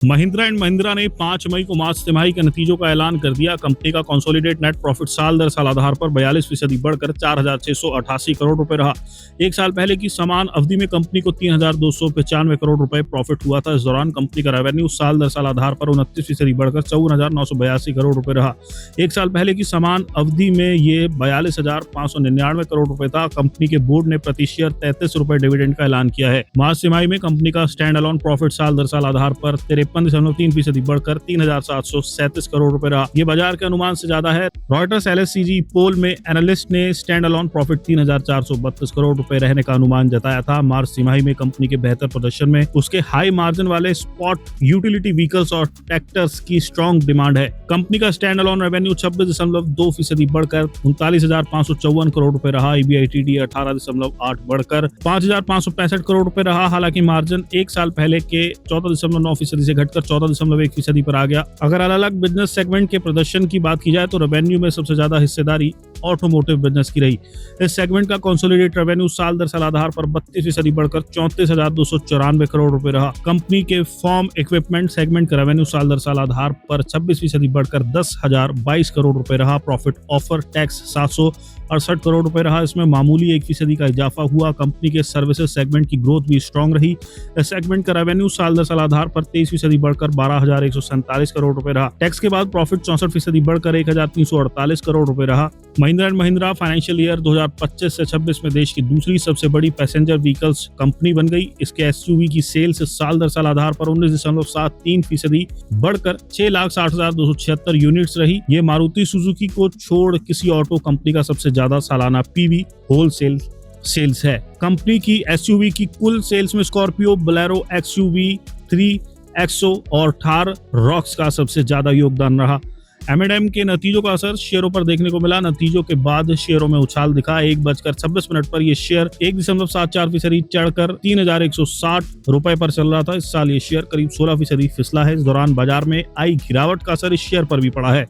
Mahindra and Mahindra ने 5 मई को मार्च तिमाही के नतीजों का ऐलान कर दिया। कंपनी का कंसोलिडेट नेट प्रॉफिट साल दर साल आधार पर 42% बढ़कर 4,688 करोड़ रुपए रहा। एक साल पहले की समान अवधि में कंपनी को 3,295 करोड़ रुपए प्रॉफिट हुआ था। इस दौरान कंपनी का रेवेन्यू साल दर साल आधार पर 29% बढ़कर 54,982 करोड़ रुपए रहा। एक साल पहले की समान अवधि में ये 42,599 करोड़ रुपए था। कंपनी के बोर्ड ने प्रति शेयर 33 रुपए डिविडेंड का ऐलान किया है। मार्च तिमाही में कंपनी का स्टैंड अलोन प्रॉफिट साल दर साल आधार पर 53.3% बढ़कर 3,737 करोड़ रुपए रहा। ये बाजार के अनुमान से ज्यादा है। रॉयटर्स एलएससीजी पोल में एनालिस्ट ने स्टैंड अलोन प्रॉफिट 3,432 करोड़ रुपए रहने का अनुमान जताया था। मार्च तिमाही में कंपनी के बेहतर प्रदर्शन में उसके हाई मार्जिन वाले स्पॉट यूटिलिटी व्हीकल्स और ट्रैक्टर्स की स्ट्रॉन्ग डिमांड है। कंपनी का स्टैंड अलोन रेवेन्यू 26.2% बढ़कर 39,554 करोड़ रुपए रहा। ईबीआईटीडी 18.8 बढ़कर 5,565 करोड़ रुपए रहा। हालांकि मार्जिन एक साल पहले के 14.9% से घटकर 14.1% पर आ गया। अगर अलग अलग बिजनेस सेगमेंट के प्रदर्शन की बात की जाए तो रेवेन्यू में सबसे ज्यादा हिस्सेदारी ऑटोमोटिव बिजनेस की रही। इस सेगमेंट का कंसोलिडेट रेवेन्यू साल दर साल आधार पर 32% बढ़कर 34,294 करोड़ रुपए रहा। कंपनी के फॉर्म इक्विपमेंट सेगमेंट का रेवेन्यू साल दर साल आधार पर 26% बढ़कर 10,022 करोड़ रुपए रहा। प्रॉफिट ऑफर टैक्स 768 करोड़ रुपए रहा। इसमें मामूली 1% का इजाफा हुआ। कंपनी के सर्विसेज सेगमेंट की ग्रोथ भी स्ट्रॉन्ग रही। इस सेगमेंट का रेवेन्यू साल दर साल आधार पर 23% बढ़कर 12,147 करोड़ रुपए रहा। टैक्स के बाद प्रॉफिट 64% बढ़कर 1,348 करोड़ रुपए रहा। Mahindra and Mahindra financial year 2025 से 26 में देश की दूसरी सबसे बड़ी पैसेंजर व्हीकल्स कंपनी बन गई। इसके एसयूवी की सेल्स साल दर साल आधार पर 19.73% बढ़कर 6,60,276 यूनिट्स रही। ये मारुति सुजुकी को छोड़ किसी ऑटो कंपनी का सबसे ज्यादा सालाना पीवी होलसेल सेल्स है। कंपनी की एसयूवी की कुल सेल्स में स्कॉर्पियो, बोलेरो, एक्सयूवी 3, एक्सो और थार रॉक्स का सबसे ज्यादा योगदान रहा। M&M के नतीजों का असर शेयरों पर देखने को मिला। नतीजों के बाद शेयरों में उछाल दिखा। 1:26 पर यह शेयर 1.74% चढ़कर 3,160 रुपए पर चल रहा था। इस साल ये शेयर करीब 16% फिसला है। इस दौरान बाजार में आई गिरावट का असर इस शेयर पर भी पड़ा है।